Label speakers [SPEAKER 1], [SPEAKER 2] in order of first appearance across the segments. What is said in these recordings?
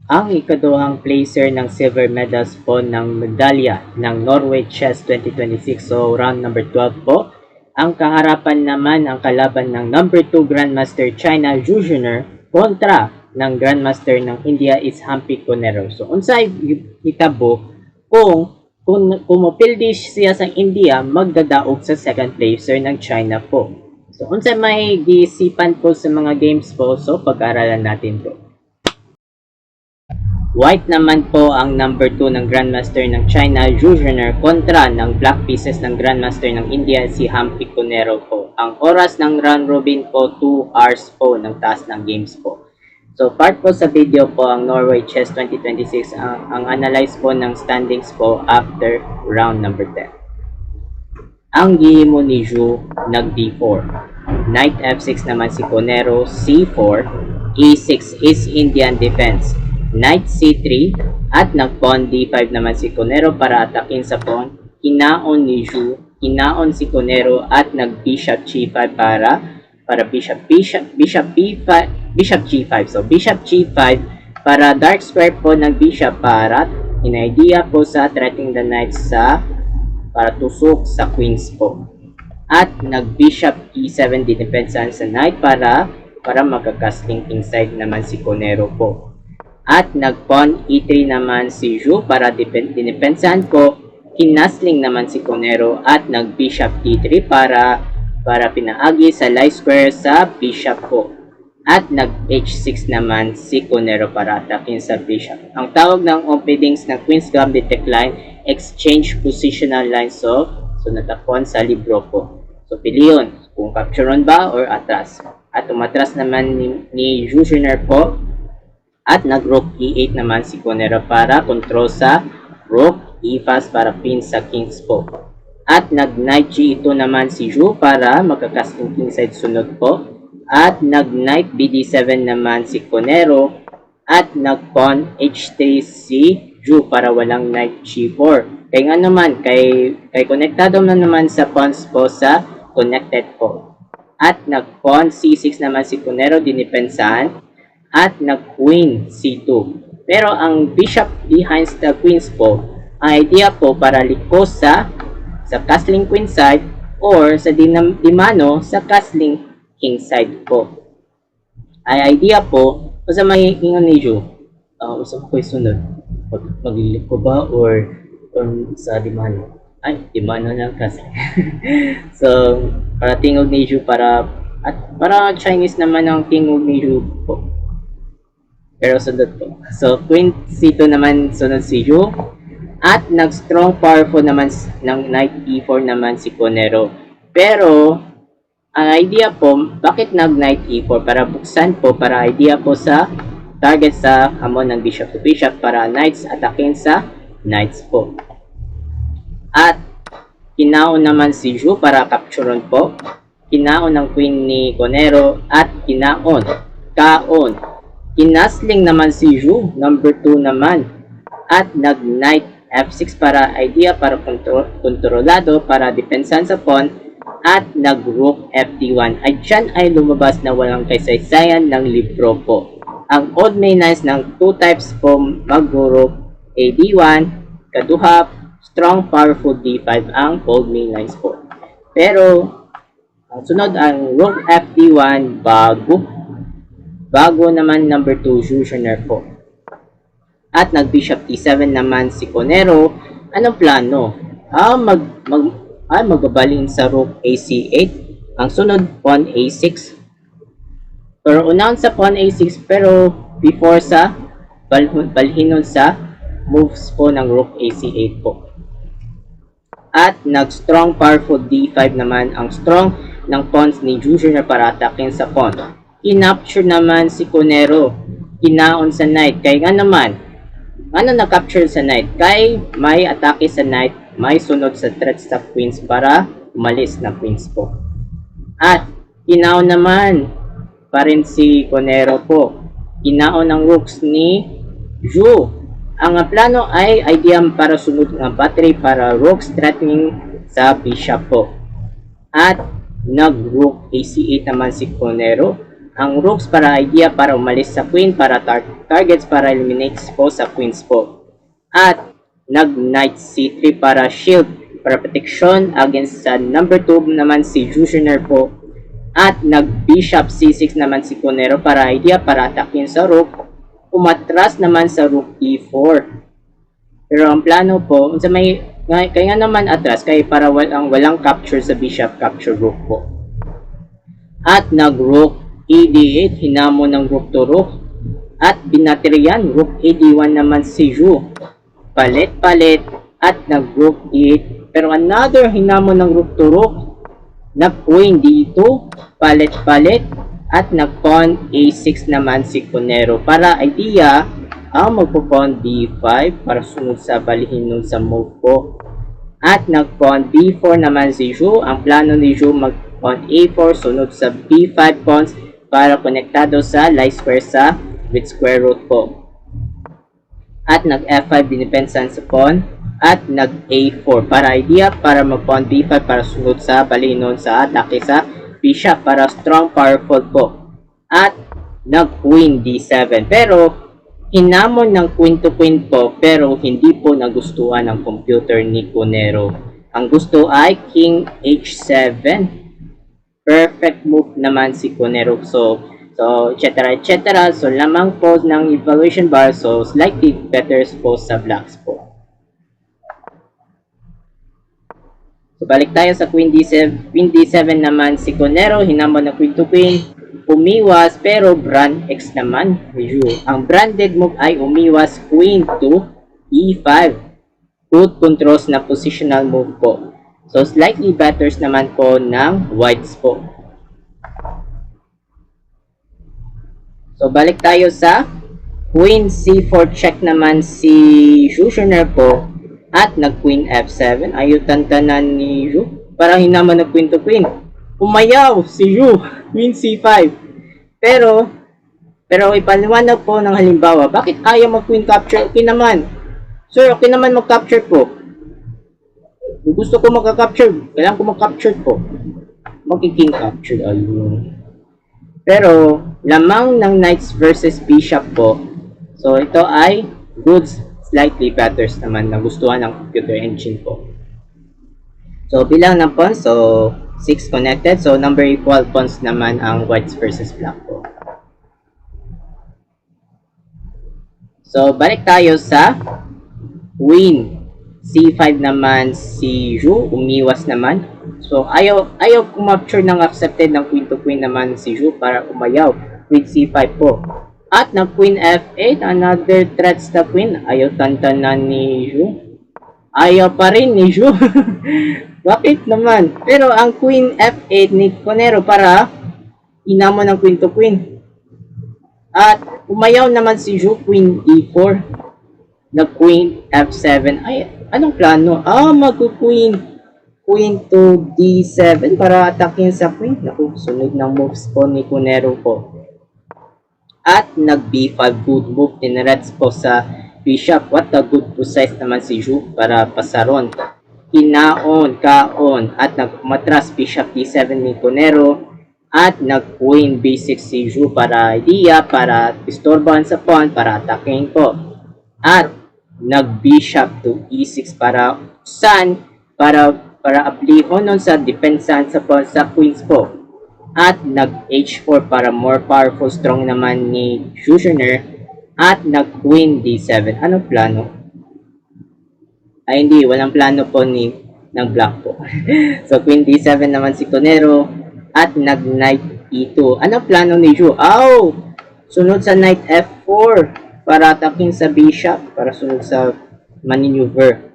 [SPEAKER 1] Ang ikaduhang placer ng silver medals po ng medalya ng Norway Chess 2026. So round number 12 po. Ang kaharapan naman ang kalaban ng number 2 Grandmaster China Zhu Junior kontra ng Grandmaster ng India is Hampi Conero. So unsay hitabo kung mopildi siya sa India, magdadaog sa second placer ng China po. So unsay may giisipan po sa mga games po, so pag-aralan natin po. White naman po ang number 2 ng Grandmaster ng China, Zhu Junior, kontra ng Black Pieces ng Grandmaster ng India, si Hampi Conero po. Ang oras ng round robin po, 2 hours po ng taas ng games po. So part po sa video po ang Norway Chess 2026, ang analyze po ng standings po after round number 10. Ang gihimo ni Zhu nag D4. Knight F6 naman si Conero, C4, E6 is Indian defense. Knight C3 at nag-pawn D5 naman si Conero para atakin sa pawn. Kinaon ni Zhu, kinaon si Conero at nag-bishop C5 para bishop G5. So bishop G5 para dark square po ng bishop para in-idea po sa threatening the knight para tusok sa queens po. At nag-bishop E7 dinepensahan sa knight para magka-castling kingside naman si Conero po. At nag-pawn E3 naman si Zhu para dinepensahan ko. Kinasling naman si Conero at nag-bishop E3 para pinaagi sa light square sa bishop ko. At nag-H6 naman si Conero para atakin sa bishop. Ang tawag ng openings ng Queen's Gambit decline, exchange positional lines. So natakon sa libro ko. So piliyon kung captureon ba or atras. At umatras naman ni Zhu Junior po. At nag-rook E8 naman si Conero para control sa rook E5 para pin sa kings po. At nag-knight G2 naman si Zhu para magka-casting kingside sunod po. At nag-knight BD7 naman si Conero. At nag-pawn H3 si Zhu para walang knight G4. Kaya nga naman, kay konektado na naman sa pawns po sa connected po. At nag-pawn C6 naman si Conero, dinipensahan. At nag-queen C2. Pero ang bishop behind the queens po, ang idea po para liko sa castling queen side or sa dimano sa castling king side po. Ay idea po, sa may ingon ni Zhu, usap ko sunod. Magliliko ba or sa dimano? Ay, dimano ng castling. So, para tingog ni Zhu para Chinese naman ang tingog ni Zhu po. Pero sunod po. So, queen C2 naman sunod si Zhu. At nag-strong powerful naman ng knight E4 naman si Conero. Pero, ang idea po, bakit nag-knight E4? Para buksan po, para idea po sa target sa hamon ng bishop to bishop para knights atakin sa knights po. At, kinaon naman si Zhu para captureon po. Kinaon ng queen ni Conero at kinaon. Kinasling naman si Zhu, number 2 naman. At nag-knight F6 para idea para kontrolado para depensan sa pawn. At nag-rook FD1. Ay dyan ay lumabas na walang kaysaysayan ng libro po. Ang odd main lines ng 2 types po mag-rook AD1, kaduha, strong powerful D5 ang old main lines po. Pero, sunod ang rook FD1 bago naman number 2 Zhu Junior po. At nag-bishop E7 naman si Conero. Anong plano? Magbabalin sa rook AC8. Ang sunod, pawn A6. Pero unahan sa pawn A6 pero before sa balhinon sa moves po ng rook AC8 po. At nag-strong powerful D5 naman ang strong ng pawns ni Zhu Junior para atakin sa pawn. Kinapture naman si Conero. Kinaon sa knight. Kaya nga naman, ano na-capture sa knight? Kay may atake sa knight, may sunod sa threat sa queens para umalis na queens po. At kinaon naman pa rin si Conero po. Kinaon ang rooks ni Zhu. Ang plano ay idea para sunod ng battery para rooks threatening sa bishop po. At nag-rook AC8 naman si Conero. ang rooks para idea para umalis sa queen, para targets para eliminates po sa queens po. At nag-knight c3 para shield, para protection against sa number 2 naman si Jushner po. At nag-bishop c6 naman si Cunero para idea para atakin sa rook. Umatras naman sa rook e4. Pero ang plano po, sa may kaya naman atras kaya para walang capture sa bishop capture rook po. At nag-rook e8, hinamon ng rook to rook. At binaterian, rook e1 naman si Zhu. Palit-palit at nag-rook e8. Pero another hinamon ng rook to rook. Nag-queen d2, palit-palit. At nag-pawn a6 naman si Cunero. Para idea, ang magpo-pawn d5 para sunod sa balihin nun sa move po. At nag-pawn b4 naman si Zhu. Ang plano ni Zhu mag-pawn a4, sunod sa b5 pawns para konektado sa light square sa with square root po. At nag-f5 dinipensan sa pawn. At nag-a4 para idea para mag-pawn b5 para sunod sa balihin sa atake sa bishop para strong powerful po. At nag-queen d7 pero hinamon ng queen to queen po pero hindi po nagustuhan ng computer ni Cunero. Ang gusto ay king h7. Perfect move naman si Cunero. So etc. So lamang po ng evaluation bar, so slightly better po sa blacks po. So balik tayo sa queen d7. Queen d7 naman si Cunero, hinamon ng queen to queen. Umiwas pero brand X naman. Ang branded move ay umiwas queen to e5. Good controls na positional move po. So slightly better naman po ng whites po. So balik tayo sa queen c4 check naman si Jushner po. At nag-queen f7. Ayutan tanan ni Zhu. Para hinaman ng queen to queen. Umayaw si Zhu. Queen c5. Pero ipaliwanag po ng halimbawa. Bakit ayaw mag-queen capture? Okay naman. Sir, okay naman mag-capture po. Kung gusto ko mag-capture, kailangan ko mag-capture po. Magiging capture. Ayun. Pero, lamang ng knights versus bishop po. So, ito ay goods. Slightly better naman na gustuhan ng computer engine po. So, bilang ng pawns, so 6 connected. So, number equal pawns naman ang whites versus black po. So, balik tayo sa queen c5 naman si Zhu. Umiwas naman. So, ayaw kumapture ng accepted ng queen to queen naman si Zhu para umayaw. Queen c5 po. At na queen f8, another threats na queen. Ayaw tantanan ni Zhu. Ayaw pa rin ni Zhu. Bakit naman? Pero ang queen f8 ni Cunero para inamon ng queen to queen. At umayaw naman si Zhu, queen e4. Na queen f7. Ay, anong plano? Mag-queen to d7 para atakin sa queen. Naku, sunod ng moves po ni Cunero po. At nag-b5 good move din reds po sa bishop. What a good precise naman si Zhu para pasaron. Kinaon, kaon. At nagmatras bishop d7 ni Cunero. At nag-queen b6 si Zhu para idea, para istorbahan sa pawn, para atakin po. At nag-bishop to e6 para usan, para aplihon nun sa depensan sa pawn sa queens po. At nag-h4 para more powerful, strong naman ni Jushner. At nag-queen d7. Anong plano? Ay hindi, walang plano po ng black po. So queen d7 naman si Cunero. At nag-knight e2. Anong plano ni Zhu? Sunod sa knight f4 para atakin sa bishop, para sunod sa maneuver.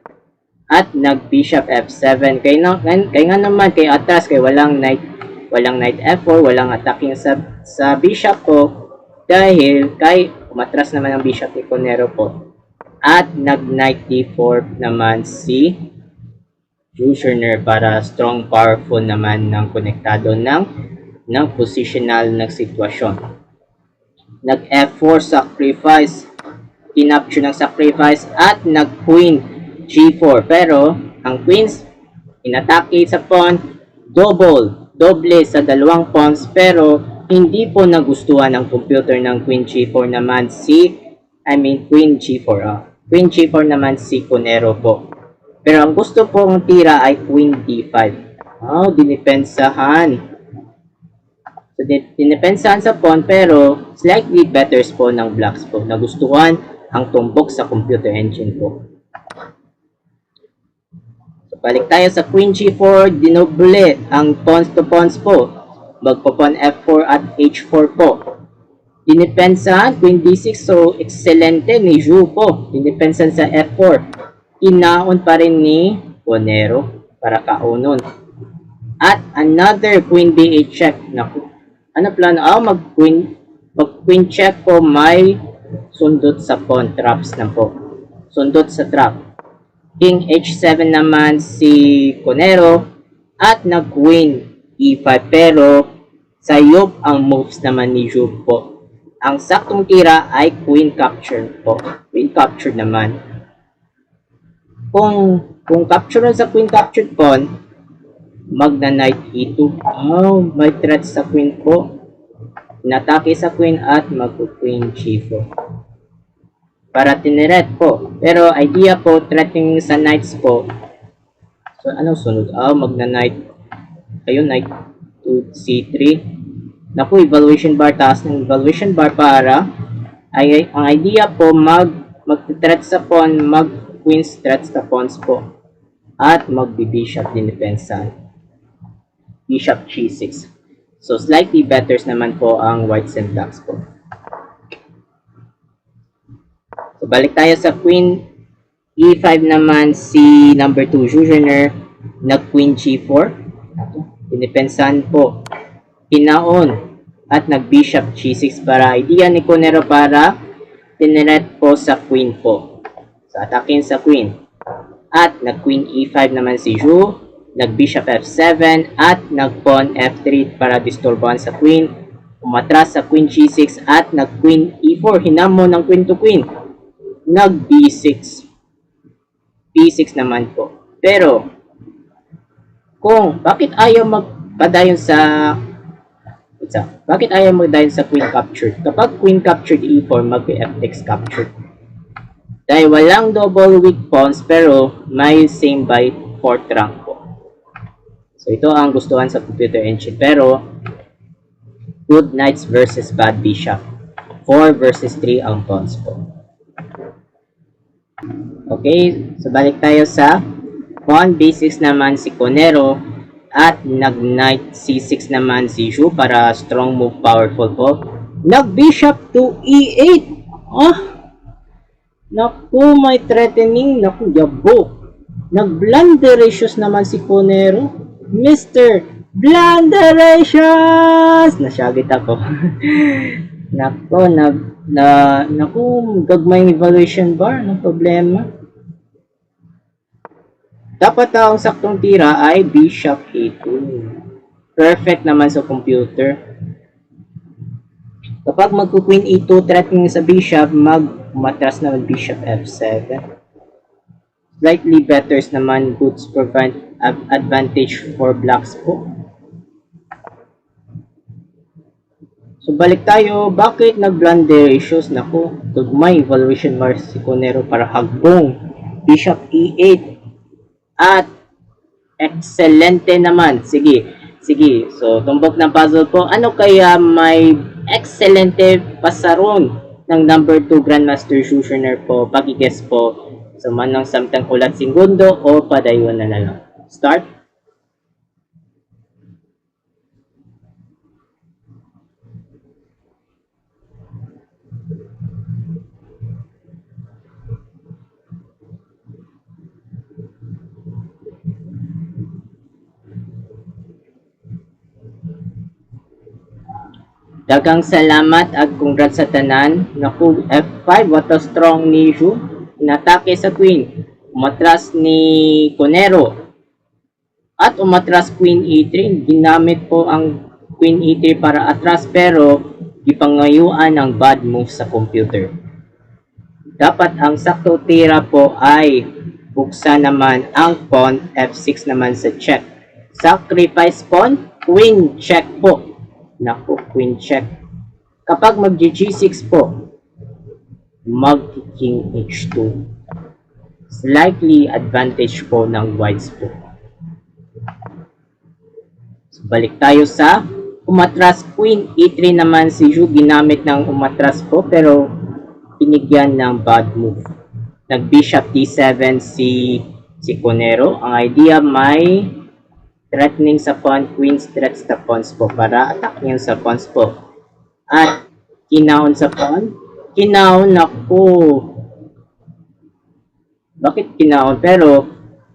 [SPEAKER 1] At nag-bishop f7. Kaya nga naman, kay atras, kay walang knight f4, walang attacking sa bishop po dahil kay umatras naman ang bishop ni Cunero po. At nag-knight d4 naman si Jushner para strong, powerful naman ng konektado ng positional na sitwasyon. Nag-f4 sacrifice, kinapture ng sacrifice at nag-queen g4. Pero ang queens inatake sa pawn, doble sa dalawang pawns pero Hindi po nagustuhan ng computer ng Queen G4 naman Queen G4. Queen G4 naman si Conero po. Pero ang gusto pong tira ay Queen D5. Dinipensahan. So, dinipensahan sa pawn pero slightly better po ng blocks po. Nagustuhan ang tumbok sa computer engine po. So, balik tayo sa Queen G4. Dinoble ang pawns to pawns po. Magpo-pawn F4 at H4 po. Dinipensahan, Queen D6, so excelente ni Zhu po. Dinipensahan sa F4. Inaon pa rin ni Conero para kaunon. At another Queen B8 check. Naku, ano plano? Mag-Queen check po, may sundot sa pawn, traps na po. Sundot sa trap. King H7 naman si Conero at nag-Queen E5 pero sayop ang moves naman ni Zhu po. Ang saktong tira ay Queen Capture po. Queen Capture naman. Kung capture sa Queen Captured pawn, magna Knight E2. May threat sa Queen po. Inatake sa Queen at mag-Queen G4. Para tineret po. Pero idea po, threatening sa Knights po. So, anong sunod? Magna Knight. Ayun, Knight to C3. Naku, evaluation bar, taas ng evaluation bar para ang idea po mag-threat sa pawn, mag-queen's threat sa pawns po at mag-bishop din depensa. Bishop G6. So slightly better naman po ang whites and blacks po. So balik tayo sa Queen E5 naman si number 2 Zhugener nag-Queen G4. Dinipensahan po. Pinaon at nag-Bishop G6 para idea ni Conero para tineret po sa Queen po. So, atakin sa Queen. At nag-Queen E5 naman si Zhu, nag-Bishop F7 at nag-Pawn F3 para disturban sa Queen. Umatras sa Queen G6 at nag-Queen E4. Hinamo ng Queen to Queen. Nag-B6. B6 naman po. Pero, bakit ayaw magpadayon sa Queen Captured? Kapag Queen Captured E4, mag-F6 Captured. Dahil walang double weak pawns, pero may same by 4th rank po. So, ito ang gustuhan sa computer engine. Pero, good knights versus bad bishop. 4 versus 3 ang pawns po. Okay, so balik tayo sa pawn B6 naman si Conero. At nag-Knight C6 naman si Zhu para strong move, powerful po. Nag-Bishop to E8. Naku, may threatening. Naku, yabo. Nag-Blunderatious naman si Conero. Mr. Blunderatious! Nasyagit ako. Naku, gagmay evaluation bar. Anong problema? Dapat ang saktong tira ay Bishop A2. Perfect naman sa computer. Kapag mag-Queen E2, threatening sa Bishop, matras naman Bishop F7. Slightly better naman, goods provide advantage for blacks po. So balik tayo, bakit nag-blunder issues? Naku, may evaluation bar si Conero para hagbong Bishop E8. At excelente naman. Sige. So, tumbok ng puzzle po. Ano kaya may excelente pasaron ng number 2 Grandmaster Zhugener po? Pag-guess po. So, manang samtang ulat segundo o padayon na lang. Start. Daghang salamat at congrats sa tanan. Naku, F5, what a strong ni Zhu. Inatake sa Queen. Umatras ni Conero. At umatras Queen E3. Ginamit po ang Queen E3 para atras pero ipangayuan ang bad move sa computer. Dapat ang sakto tira po ay buksan naman ang pawn F6 naman sa check. Sacrifice pawn, Queen check po. Naku, queen check. Kapag mag-G6 po, mag-King H2. Slightly advantage po ng whites po. So, balik tayo sa umatras queen E3 naman si Zhu. Ginamit ng umatras po pero pinigyan ng bad move. Nag-bishop D7 si Conero. Ang idea may threatening sa pawn, queen's threats sa pawns po para atakin sa pawns po. At kinahon sa pawn. Kinahon ako. Bakit kinahon? Pero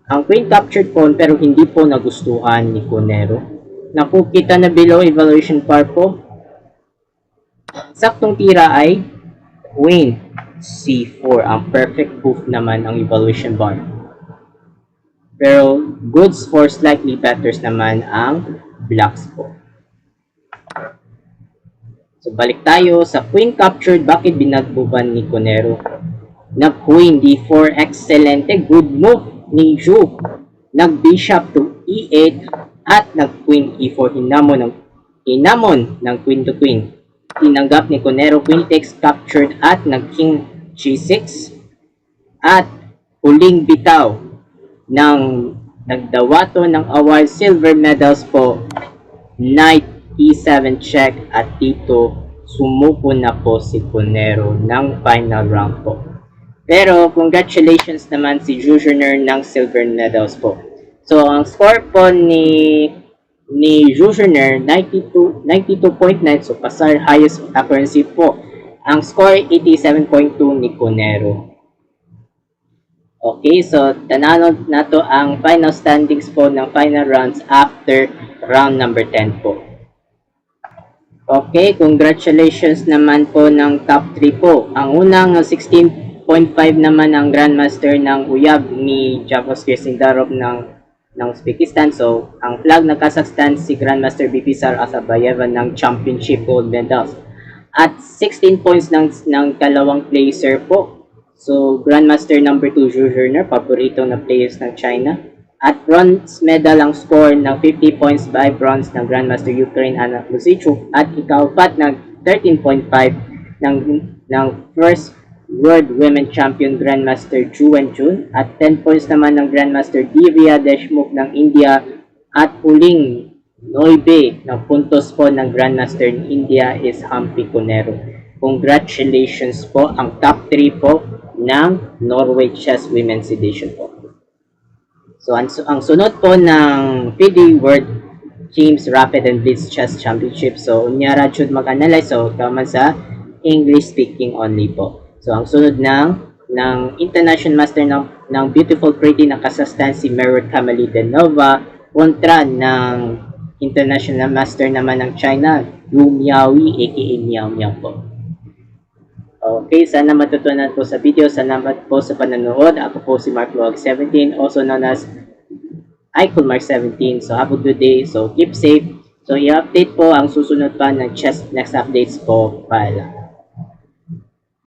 [SPEAKER 1] ang queen captured pawn pero hindi po nagustuhan ni Conero. Naku, kita na below evaluation par po. Saktong tira ay queen C4. Ang perfect move naman ang evaluation bar. Pero goods for slightly betters naman ang blacks po. So balik tayo sa queen captured. Bakit binagbuban ni Conero? Nag-queen D4. Excelente. Good move ni Zhu. Nag-bishop to E8 at nag-queen E4. Hinamon ng queen to queen. Tinanggap ni Conero. Queen takes captured at nag-king G6 at huling bitaw ng nagdawato ng award silver medals po, knight E7 check at dito sumuko na po si Conero ng final round po. Pero congratulations naman si Zhu Junior ng silver medals po. So ang score po ni Zhu Junior 92.9, so pasar highest accuracy po. Ang score 87.2 ni Conero. Okay, so tanano na to ang final standings po ng final rounds after round number 10 po. Okay, congratulations naman po ng top 3 po. Ang unang 16.5 naman ang Grandmaster ng Uyab ni Javos Sindarov ng Uzbekistan. So, ang flag ng Kazakhstan si Grandmaster Bipsar Asabayeva ng Championship Gold Medals. At 16 points ng kalawang placer po. So, Grandmaster number 2, Zhu Junior, paborito na players ng China. At bronze medal ang score ng 50 points by bronze ng Grandmaster Ukraine, Anna Lusichuk. At ikaw-pat ng 13.5 ng first World Women Champion Grandmaster Zhu Wenjun. At 10 points naman ng Grandmaster Divya Deshmukh ng India. At huling 9 na puntos po ng Grandmaster ng India is Humpy Conero. Congratulations po ang top 3 po ng Norway Chess Women's Edition po. So, ang sunod po ng FIDE World Games Rapid and Blitz Chess Championship. So, unyara should mag-analyze. So, tama sa English speaking only po. So, ang sunod ng International Master ng Beautiful Pretty ng Kazakhstan si Merut Kamalidenova kontra ng International Master naman ng China, Yu Miaoyi aka Miao Miao po. Okay, sana matutunan po sa video. Salamat po sa panonood. Ako po si MarkVlog17, also known as ICoolMark17. So, have a good day. So, keep safe. So, i-update po ang susunod pa ng chess next updates po. Paalam.